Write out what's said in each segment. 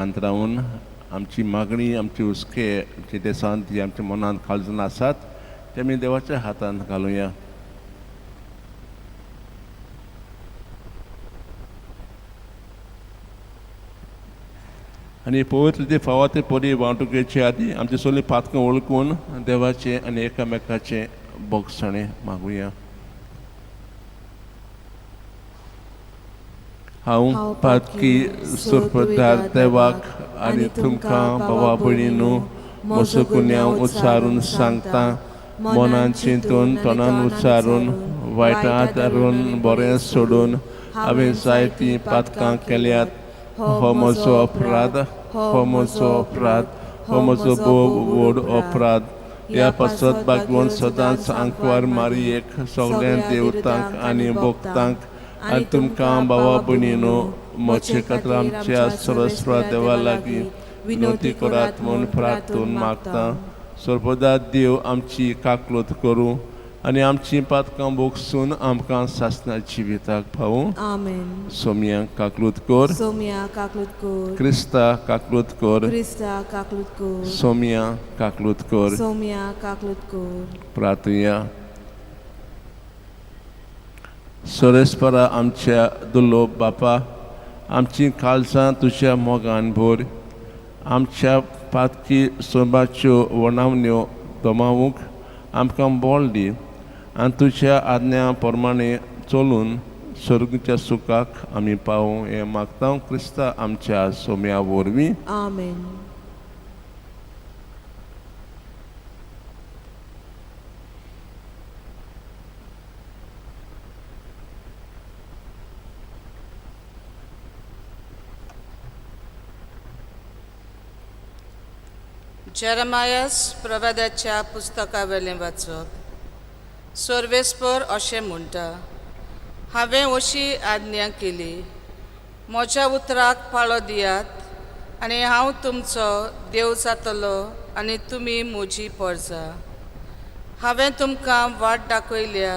रावन आमची मागणी आमची हुस्के आमची देसांत जी आमच्या मनात खालजून आसात ते आमी देवाच्या हातांत घालुया. आनी पवित्र ते फावो ते परी वांटुकेचे आदी आमचे सगळीं पातकां वळखून देवाचे आनी एकामेकाचे बोगसाणे मागुया. हांव पातकी सुरपदार देवाक आनी तुमकां भावा भयणींनो म्हजो गुन्यांव उच्चारून सांगता. मनान चिंतून तोंडान उच्चारून वायटांत हारून बरें सोडून हांवें जायतीं पातकां केल्यात. हो म्हजो अपराध, हो म्हजो अपराध, हो म्हजो व्हड अपराध. ह्या पासत बागवून सदांच आंकवार मारयेक सगळ्या देवतांक आनी भक्तांक आनी तुमकां भावा भयणींनो म्हजे खातीर आमच्या सरस्वत देवा लागीं विनंती करात म्हूण प्रार्थून मागता. सर्वदा देव आमची काकलूत करूं आनी आमची पातकां बोगसून आमकां सासणां जिविताक पावूं. आमेन. सोम्या काकलूत कर. सोम्या काकलूत कर. क्रिस्ता काकलूत कर. क्रिस्ता काकलूत कर. सोम्या काकलूत कर. सोम्या काकलूत कर. प्रार्थया. सरेस्परा आमच्या दुल्लो बापा, आमची काळजां तुज्या मोगान भर. आमच्या पातकी सोबाच्यो वणावण्यो गमावूंक आमकां बळ दी आनी तुज्या आज्ञा प्रमाणे चलून स्वर्गाच्या सुखाक आमी पावूं हें मागता क्रिस्ता आमच्या सोम्या वरवीं. आमेन. जेरमायास प्रवादाच्या पुस्तका वेलें वाचप. सर्वेस्पर अशें म्हणटा, हांवें अशी आज्ञा केली, म्हज्या उतराक पाळो दियात आनी हांव तुमचो देव जातलो आनी तुमी म्हजी परजां. हांवें तुमकां वाट दाखयल्या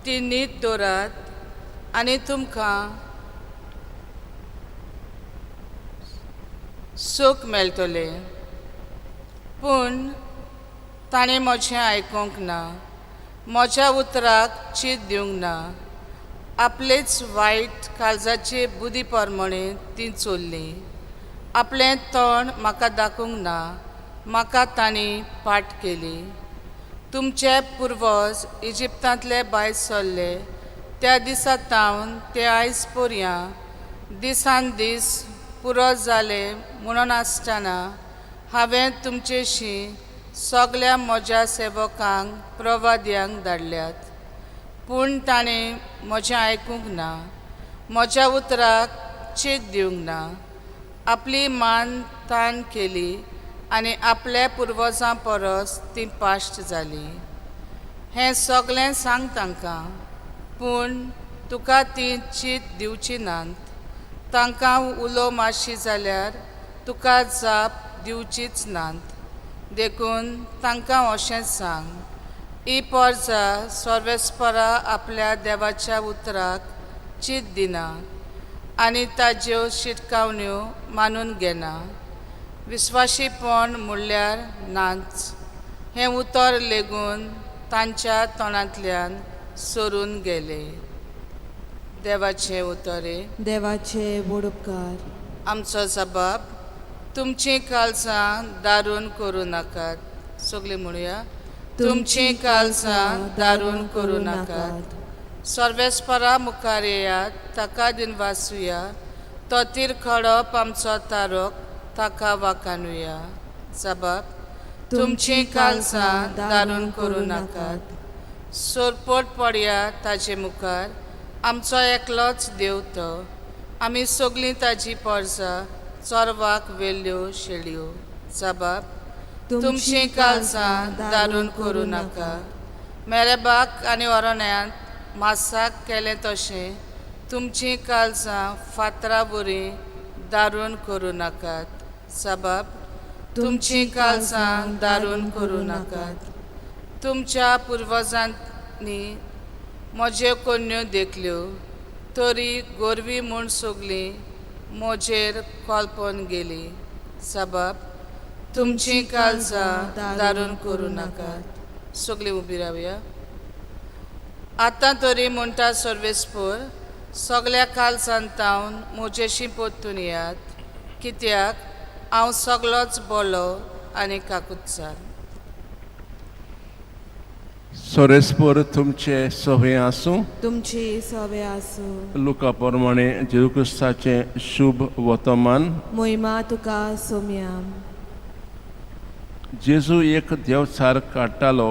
ती नीट दवरात आनी तुमकां सूख मेळटलें. पूण ताणें म्हजें आयकूंक ना, म्हज्या उतराक चीत दिवंक ना. आपलेच वायट काळजाचे बुदी प्रमाणे तीं चोल्लीं. आपलें तोंड म्हाका दाखोवंक ना, म्हाका तांणी पाट केली. तुमचे पुर्वज इजिप्तांतले भायर सरले त्या दिसा सावन ते आयज पर्यां दिसान दीस पुरो जाले म्हणून आसतना हांवें तुमचेशी सगळ्या म्हज्या सेवकांक प्रवाद्यांक धाडल्यात. पूण ताणें म्हजें आयकूंक ना, म्हज्या उतराक चीत दिवंक ना. आपली मान ताण केली आनी आपल्या पुर्वजां परस तीं पाश्ट जालीं. हें सगळें सांग तांकां, पूण तुका तीं चीत दिवची नात. तांकां उलो मारशी जाल्यार तुका जाप दिवचीच नात. देखून तांकां अशें सांग, ही परजा सर्वेस्परा आपल्या देवाच्या उतराक चीत दिना आनी ताज्यो शिटकावण्यो मानून घेना. विस्वाशीपण म्हणल्यार नाच. हें उतर लेगून तांच्या तोंडांतल्यान सरून गेलें. देवाचें उतरे. देवाचे व्हड उपकार. आमचो जबाब, तुमचीं काळजां दारून करूं नाकात. सगळीं म्हणुया, तुमचीं काळजां दारून करूं नाकात. सर्वेस्परा मुखार येयात, ताका दिन वाचुया. तो तीर खडप आमचो तारोक, ताका वाखाणुया. जबाब, तुमचीं काळजां दारून करूं नाकात. सोरपोट पडया ताजे मुखार, आमचो एकलोच देव तो. आमी सगळीं ताजी परजां चोरवाक वेल्ल्यो शेळयो. जबाब, तुमचीं काळजां दारून करूं नाका. मेरेबाक आनी ओरोण्यांत मासाक केलें तशें तुमचीं काळजां फातरा वरी दारून करूं नाकात. जबाब, तुमचीं काळजां दारून करूं नाकात. तुमच्या पुर्वजांनी म्हज्यो कन्यो देखल्यो, तरी गोरवी म्हूण सगलीं म्हजेर कळपून गेली. सबब तुमची काळजां दारून करूं नाकात. सगळीं उबी रावया. आतां तरी म्हणटा सर्वेस्पर, सगळ्या काळजांतावन म्हजेशी पोत्तून येयात, कित्याक हांव सगळोच बोलो आनी काकुत्सार. सोरेस्पोर तुमचे सवे आसूं. तुमची सवे आसूं. लुका प्रमाणे जेजू क्रिस्ताचे शुभ वर्तमान. मोहिमा तुका सोम्या. जेजू एक देवचार काडटालो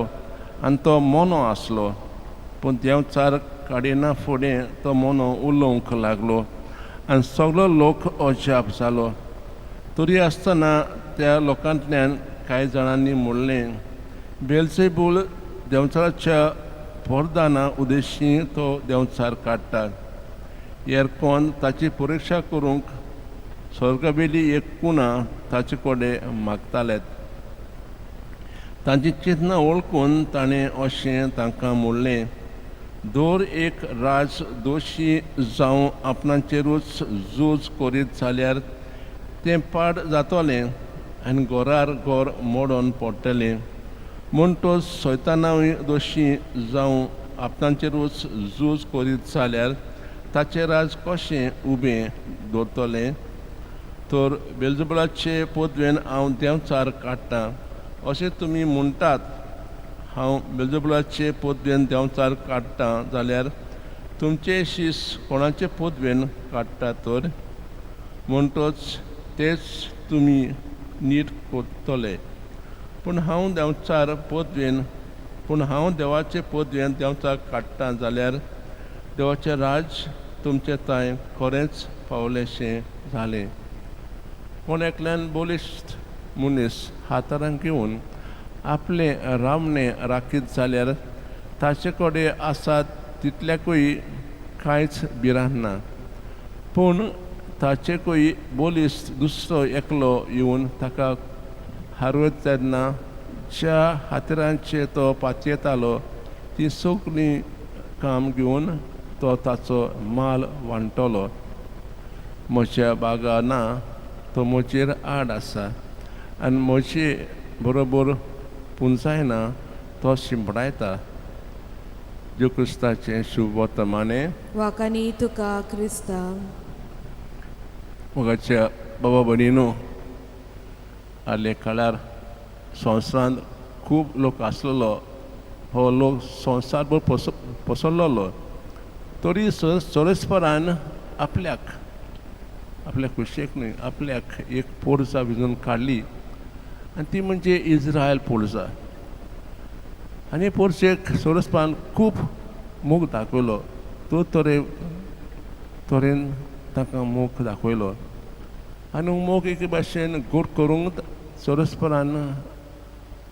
आनी तो मोनो आसलो, पूण देवचार काडिना फुडें तो मोनो उलोवंक लागलो आनी सगळो लोक अजाप जालो. तरी आसतना त्या लोकांतल्यान कांय जाणांनी म्हणलें, बेल्झेबूल देंवचाराच्या पोरदाना उद्देशी तो देंवचार काडटा. हेर कोण ताची परिक्षा करूंक स्वर्गवेली एक कुणा ताचे कडेन मागतालेत. तांची चिंतना वळखून ताणें अशें तांकां म्हणलें, दर एक राज दोशी जावं आपणाचेरूच झूज करीत जाल्यार तें पाड जातलें आनी घोरार घोर मोडोन पडटलें. म्हूण तो सैतानावूय दोशी जावं आपणाचेरूच झूज करीत जाल्यार ताचें राज कशें उबें दवरतलें. तर बेल्झेबूलाचे पोदवेन हांव देंवचार काडटां अशें तुमी म्हणटात. हांव बेल्झेबूलाचे पोदवेन देंवचार काडटां जाल्यार तुमचे शिस कोणाचे पोदवेन काडटा तर? म्हणटच तेच तुमी नीट करतले. पूण हांव देवाचे पोदवेन देंवचार काडटां जाल्यार देवाचें राज तुमचे तांय खरेंच पावलेशें जालें. कोण एकल्यान बोलिश्ट मनीस हातारांत घेवन आपले रामणें राखीत जाल्यार ताचे कडेन आसा तितल्याकूय कांयच भिरांत ना. पूण ताचेकूय बोलिश्ट दुसरो एकलो येवन ताका हारयत तेन्ना ज्या हातीरांचे तो पातयेतालो ती सगळीं काम घेवन तो ताचो माल वांटलो. म्हज्या बागा ना, तो म्हजेर आड आसा आनी म्हजे बरोबर पुंजायना तो शिंपडायता. जेजू क्रिस्ताचें शुभ वर्तमाने. वाकानी तुका क्रिस्ता. मोगाच्या बाबा भयणीनो, आदले काळार संवसारांत खूब लोक आसलेलो. हो लोक संवसारभर पसरलेलो. तरी सोरेस्परान आपल्या खुशेक न्हय, आपल्याक एक पोरजा विजून काडली आनी ती म्हणजे इज्रायल पोरजा. आनी पोरजेक सोरेस्परान खूब मोग दाखयलो. तो तरेन ताका मोग दाखयलो आनी मोग एके भाशेन गोड करूंक सोरेस्परान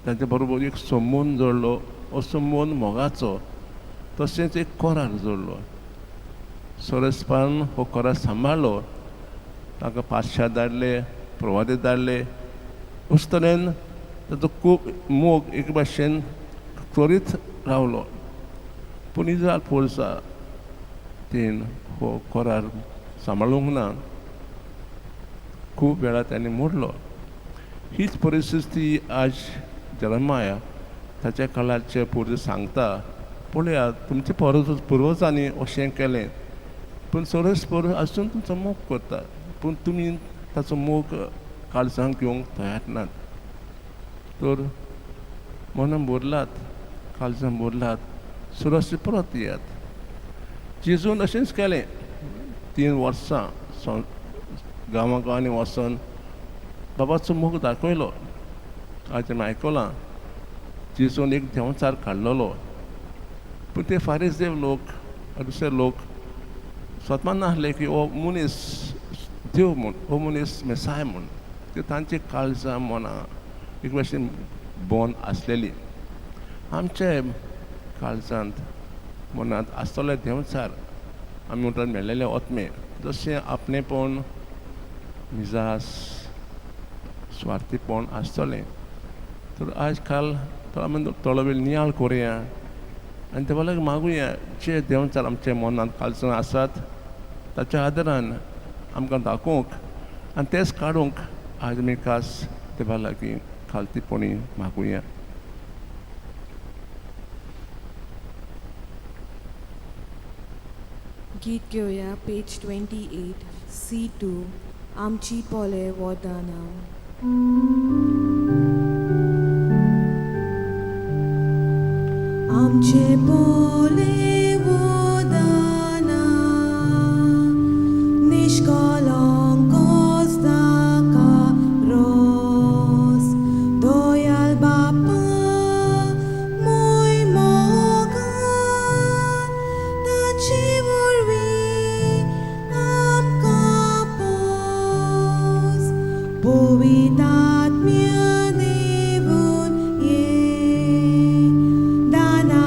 ताचे बरोबर एक संबंद जोडलो. हो संबंद मोगाचो तशेंच एक कोरार जोडलो. सोरेस्परान हो कोरार सांबाळलो. ताका पाश्चात धाडले, प्रवादीत धाडले. अशे तरेन ताचो खूब मोग एक भाशेन त्वरीत रावलो. पूण इज्रायल पोरजा तीन हो कोरार सांबाळूंक ना. खूब वेळा ताणें मोडलो. हीच परिस्थिती आज जरमाया ताच्या काळाचे पुर्वी सांगता. पळयात, तुमचे पुर्वजांनी अशें केलें, पूण सोरेस्पोर आजून तुमचो मोग करता, पूण तुमी ताचो मोग काळजांत घेवंक तयार नात. तर मनां भरलात, काळजां भरलात, सुरस परत येयात. जेजून अशेंच केलें. 3 वर्सां गांवांनी वचून बाबाचो मोग दाखयलो. आज आमी आयकलां जेजून एक देंवचार काडलेलो. पूण ते फारिझेव लोक, दुसरे लोक स्वता नासले की हो मनीस देव म्हूण, हो मनीस मेसाय म्हूण. ते तांची काळजां मनां एक भाशेन बोन आसलेली. आमचे काळजांत मनांत आसतले देंवचार आमी म्हणटात मेळ्ळेले ओतमे. जशें आपणेपण, मिजाज, स्वार्थीपण आसतलें. तर आज काल तो आमी थोडो वेळ नियाळ करुया आनी ते लागीं मागुया जे देंवचार आमच्या मनांत काळजांत आसात ताच्या आदारान आमकां दाखोवंक आनी तेच काडूंक आज आमी खास देवा लागीं खालतीपणी मागुया. गीत घेवया पेज 28 C2 आमची पोले वोदाना. आमचे पोले वोदाना निष्कलंक ताका रोस दोयाल बापा mój mogan taची वरवीं आमकां पोस पवित्र आत्म्या देवून ये दाना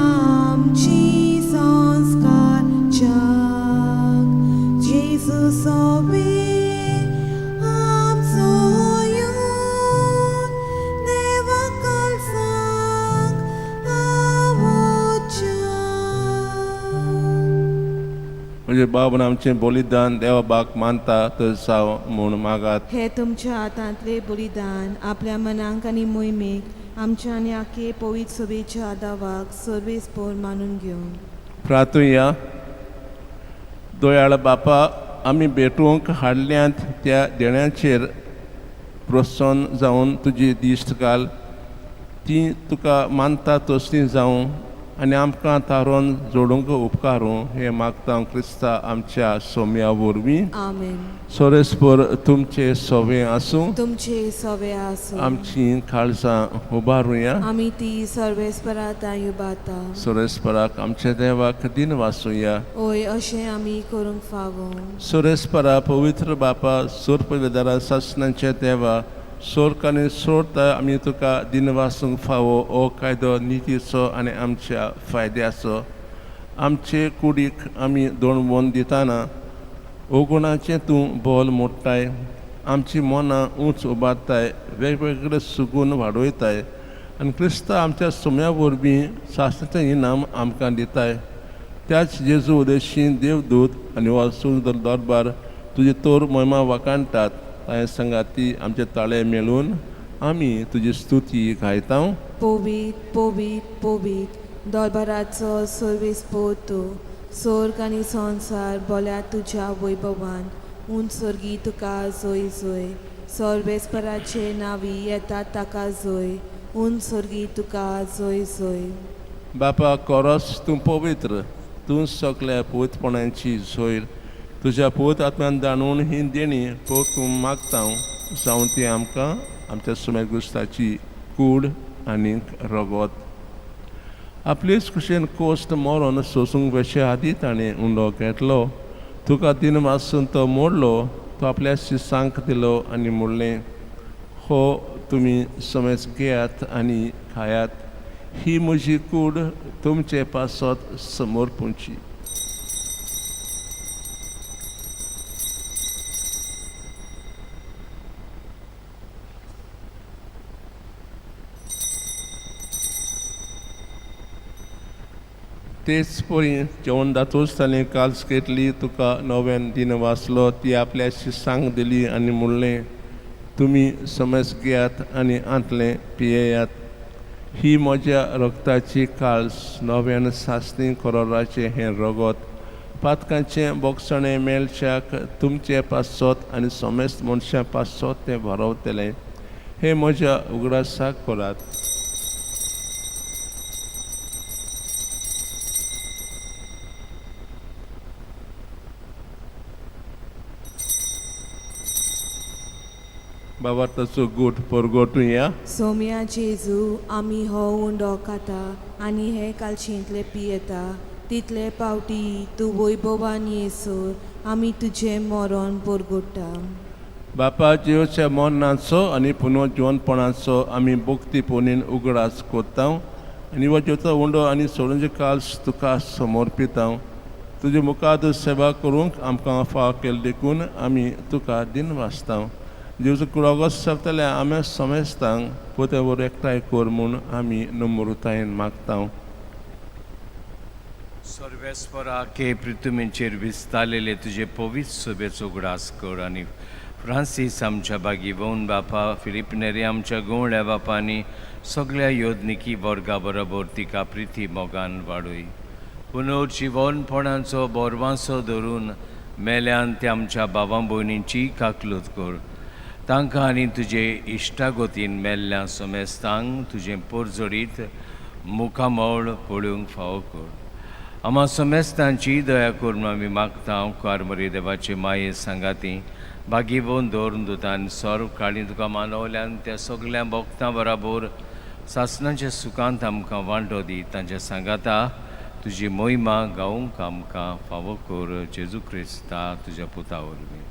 आमची संस्कार जग जेजू सोबे आमचो येवन देवा कळसाक आवोच्या. म्हणजे बाबन आमचें बलिदान देवा बाक मानता तर जाव म्हूण मागात. हे तुमच्या हातांतले बलिदान आपल्या मनांक आनी मोहिमेक आमच्या आनी आखे पवित्र सभेच्या आदावाक सर्वेस्पोर मानून घेवन प्रार्थुया. दोयाळ बापा, आमी भेटूंक हाडल्यांत त्या देण्याचेर प्रोत्साहन जावन तुजी दिश्ट घाल. ती तुका मानता तसलीं जावं आनी आमकां तारोन जोडूंक उपकारूं हे मागता क्रिस्ता आमच्या सोम्या वरवीं. आमेन. सोरेस्पोर तुमचे सोवे आसूं. तुमचे सवे आसूं. आमची काळजां उबारुया. आमी ती सर्वेस्पराता युबाता. सोरेस्पराक आमच्या देवाक दिन वासुया. ओय अशें आमी करूंक फावो. सोरेस्परा पवित्र बापा सोर पवित्रा सासणांचे देवा सोर्क आनी सोर्त आमी तुका दिन वासूंक फावो हो कायदो नितीचो आनी आमच्या फायद्याचो. आमचे कुडीक आमी दोणवोन दिताना ओगुणाचें तूं बोल मोडटाय. आमची मनां उंच उबारताय, वेगवेगळे सुगून वाडयताय आनी क्रिस्ता आमच्या सोम्या वरवीं सासणाचें इनाम आमकां दिताय. त्याच जेजू उदेशी देवदूत आनी हो सुंदर दरबार तुजी तोर महिमा वाकाणटात. तांचे संगाती आमचे ताळे मेळून आमी तुजी स्तुती गायता. पोवीत पोवीत पोवीत दरबाराचो सर्वेस्पोर तूं. सोर्ग आनी संवसार बोल्या तुज्या वैभवान उंचसर्गी तुका जोय जोय. सर्वेस्पराचे नांवी येतात ताका जोय. उंचसर्गी तुका जोय जोय. बापा कोरोस तूं पवित्र, तूं सगल्या पवित्रपणांची जोयर. तुज्या पवित्र आत्म्यान जाणून ही देणी तूं मागता जावं ती आमकां आमच्या सुमेर गुस्ताची कूड आनी रगत. आपलेच कुशेन कोस्ट मोरोन सोसूंक वेशे आदी ताणें उंडो घेतलो. तुका दिन वासून तो मोडलो. तो आपल्या शिसांक दिलो आनी म्हणलें, हो तुमी समेज घेयात आनी खायात. ही म्हजी कूड तुमचे पासत समोर पुंची. तेच परी जेवण दातोच ताणें काल्स घेतली. तुका नव्यान दिन वाचलो. ती आपल्या शिसांक दिली आनी म्हणलें, तुमी समेज घेयात आनी आंतलें पियेयात. ही म्हज्या रगताची काल्स नव्यान सासणी कोरोराचें हें रगत. पातकांचें बोगसणें मेलच्याक तुमचे पासत आनी समेस्त मनशां पासत तें भरवतलें. हे म्हज्या उगडासाक करात. बाबा ताचो गोठ परगोटुया. सोम्या जेजू आमी हो उंडो खाता आनी हे कालशींतले पियेता. तितले पावटी तूं वैभवान येसोर आमी तुजें मरण परगोडटा. बापा जिवच्या मरणाचो आनी पुनर्जीवनपणाचो आमी भक्तीपोनीन उगडास कोत्ता आनी हो जेवचो उंडो आनी सोडूंचे काल्स तुका समर्पिता. तुजे मुखार सेवा करूंक आमकां फाव केले देखून आमी तुका दिन वाचता. जेवचो कुळागोस सरतले आमी समेस्तांक पोते वर एकठांय कर म्हूण आमी नम्रतायेन मागता. सर्वेस्परा के पृथ्वीचेर विस्तारलेले तुझे पवित्र सोबेचो उगडास कर आनी फ्रांसीस आमच्या बागीवोन बापा फिलिप नेरे आमच्या गोंड्या बापांनी सगळ्या योजनिकी वर्गा बरोबर तिका प्रिती मोगान वाडूय पुनर्जीवनपणाचो बोरवांसो धरून मेल्यान ते आमच्या भावां भयणींची काकलूत कर तांकां आनी तुजे इश्टागोतीन मेल्ल्या सोमेस्तांक तुजें पोरजोडीत मुखामोळ पळोवंक फावो कर आम्हा सोमेस्तांची दया करून आमी मागता कारमरी देवाचे माये सांगाती बागीवोन दवरून दुतान सर्व काळी तुका मानवल्यान त्या सगळ्या भक्तां बरोबर सासणाच्या सुखांत आमकां वांटो दी तांच्या सांगाता तुजी मोहिमा गावूंक आमकां फावो कर जेजू क्रिस्ता तुज्या पुता वरवीं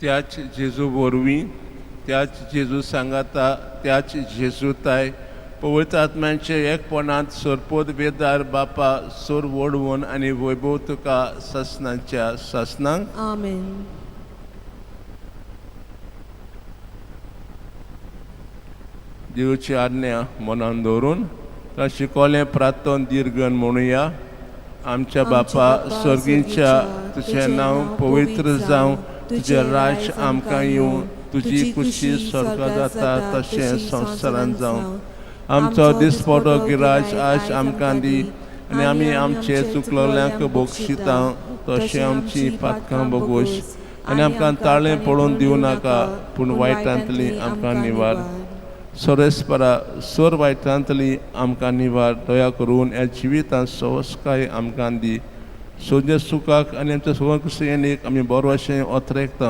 त्याच जेजू वरवीं त्याच जेजू सांगाता त्याच जेजूताय पवित्र आत्म्यांचे एकपणांत सोरपोत वेदार बापा सोर वडवून आनी वैभव तुका ससनांच्या ससनांक आमेन. देवची आज्ञा मनान दवरून तां शिकोलें प्रार्थन दिर्गन म्हणुया. आमच्या बापा स्वर्गींच्या तुजें नांव पवित्र जावं तुजें राज आमकां येवं तुजी कुशी स्वर्गांत जाता तशें संवसारांत जावं आमचो दिसपडो गिराज आज आमकां दी आनी आमी आमचे चुकलोल्यांक बक्षिता तशें आमची पातकां बोगोश आनी आमकां ताळें पडोवन दिवं नाका पूण वायटांतली आमकां निवार सोरेस्परा सोर वायटांतली आमकां निवार दया करून ह्या जिवितांत सोवस्काय आमकां दी सोज्या सुखाक आनी आमच्या सुखसयेनीक आमी बरो अशें ओतरेकता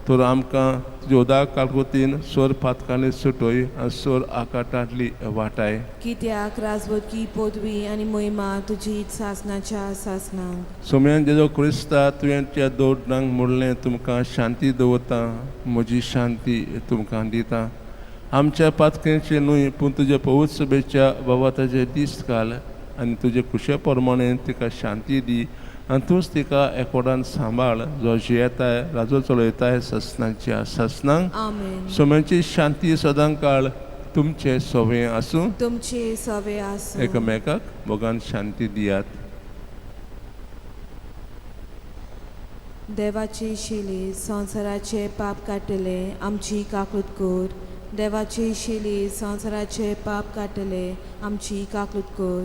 तर आमकां जोदा काळकुतीन सोर पातकांनी सुटोय आनी सोर आकाटांतली वाटाय कित्याक राजवटकी पदवी आनी मोहिमा तुजी सासनाच्या सासनांक सोम्यान जेजो क्रिस्ता तुवें त्या दोडांक म्हणलें तुमकां शांती दवरता म्हजी शांती तुमकां दिता आमच्या पातकेचे न्हय पूण तुज्या पवित्र सभेच्या बाबाताचे दीस घाल आनी तुजे कुशे प्रमाणे तिका शांती दी आनी तूंच तिका एकोडान सांबाळ जो जियेताय राजो चलयताय ससनांच्या ससनांक आमेन. सोम्यांची शांती सदां काळ तुमचे सोवे आसूं तुमचे सवे आसूं एकामेकाक भोगान शांती दियात. देवाचे शिले संवसाराचे पाप काडटले आमची काकूत कोर देवाचे शिले संवसाराचे पाप काडटले आमची काकूत कोर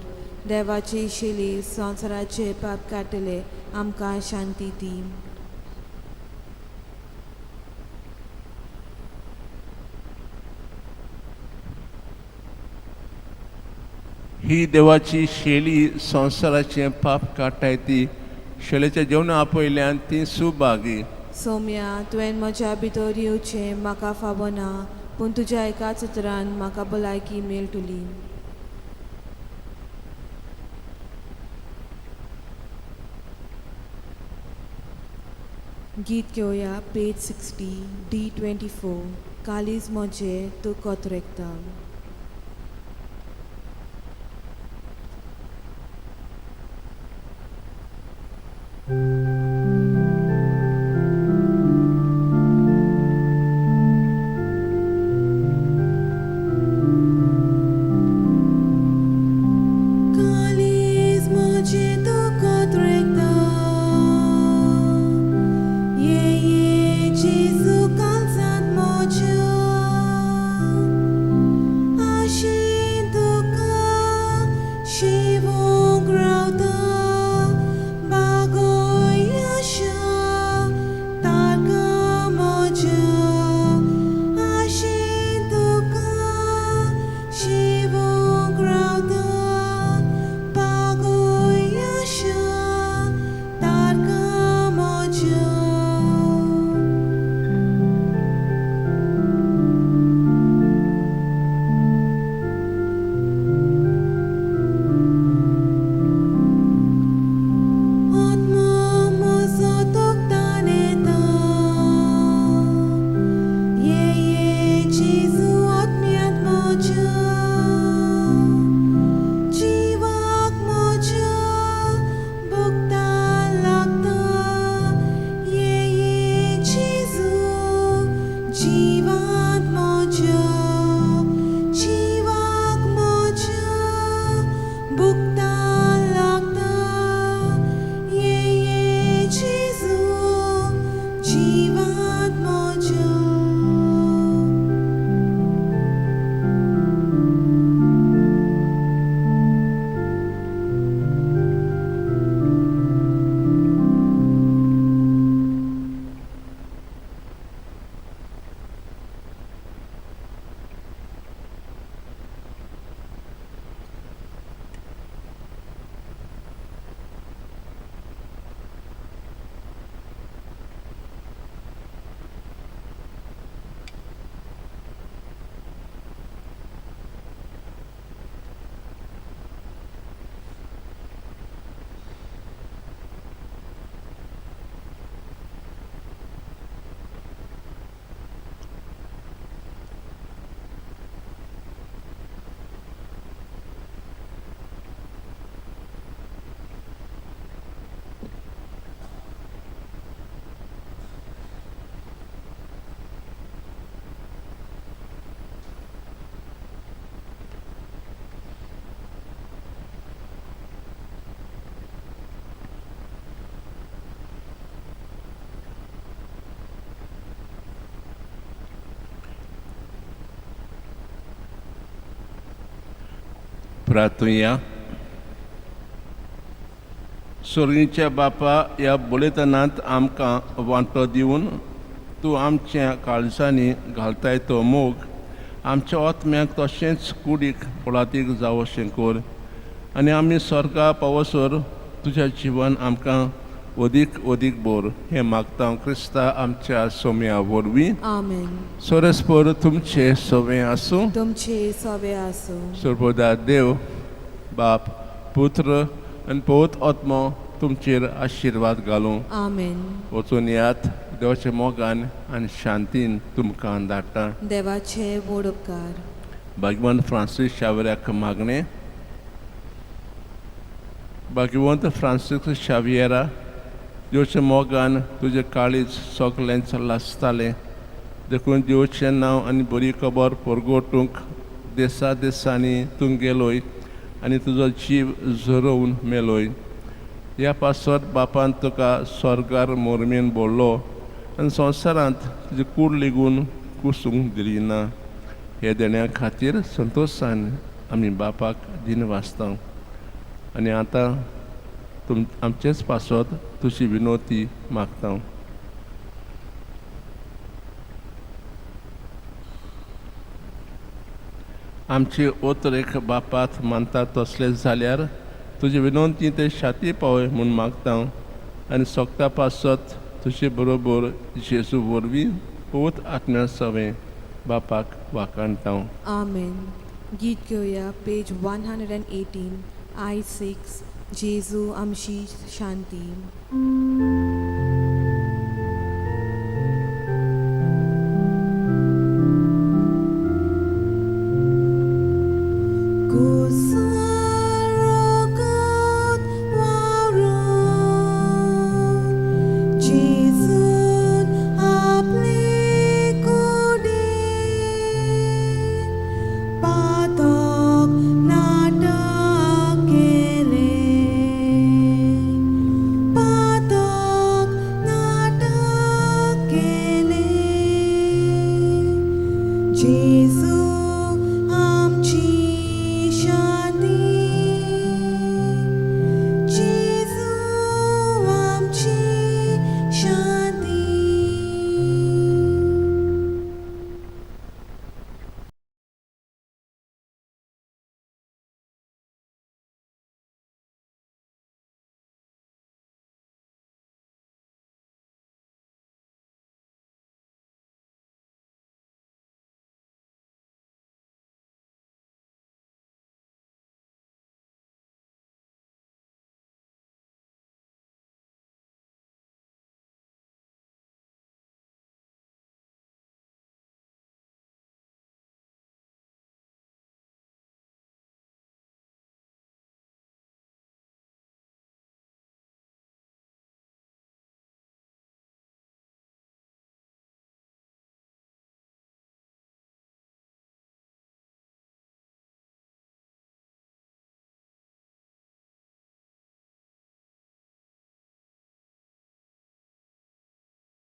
देवाचे शिले संवसाराचे पाप काडटले आमकां शांती दी. ही देवाची शेली संवसाराचे पाप काडटाय ती शेलेच्या जेवणा आपयल्यान ती सुभागी सोम्या तुवें म्हज्या भितर येवचें म्हाका फावो ना पूण तुज्या एकाच उतरान म्हाका भलायकी मेळटली. गीत घेवया पेज 60 D24 कालीज म्हजें तूं कोतरेकता. प्रार्थूया. स्वर्गीच्या बापा, ह्या बलिदानांत आमकां वांटो दिवन तूं आमच्या काळजांनी घालताय तो मोग आमच्या आत्म्याक तशेंच कुडीक पोळातीक जावं अशें कर आनी आमी स्वर्गा पावसर तुज्या जिवन आमकां अदीक अदीक बोर हें मागता क्रिस्ता आमच्या सोम्या वरवीं. आमेन. सोरेस्पर तुमचे सोवें आसूं. तुमचे सवे आसूं. सर्वदा देव बाप पुत्र आनी पवित्र आत्मो तुमचेर आशिर्वाद घालूं. आमेन. वचून यात देवाच्या मोगान आनी शांतीन तुमकां धाडटा. देवाचे व्हड उपकार. भगवान फ्रांसीस शावेराक मागणें. भगवंत फ्रांसीस शावियरा, देवच्या मोगान तुजें काळीज सगळ्यांच लासतालें देखून देवचें नांव आनी बरी खबर परगोटूंक देसा देसांनी तूं गेलोय आनी तुजो जीव झरोवन मेलोय. ह्या पासत बापान तुका स्वर्गार मोरमेन बोडलो आनी संवसारांत तुजी कूड लेगून कुसूंक दिली ना. हे देण्या खातीर संतोशान आमी बापाक दिन वाचता आनी आतां आमचेच पासत तुजी विनोती मागता. आमची ओतरेक बापात मानता तसले जाल्यार तुजी विनंती ते शाती पावय म्हूण मागता आनी सोगता पासत तुजे बरोबर जेजू वरवीं पवित्र आत्म्या सवें बापाक वाकाणटा. आमेन. गीत घेवया पेज 118 I6 जेजू आमची शांती.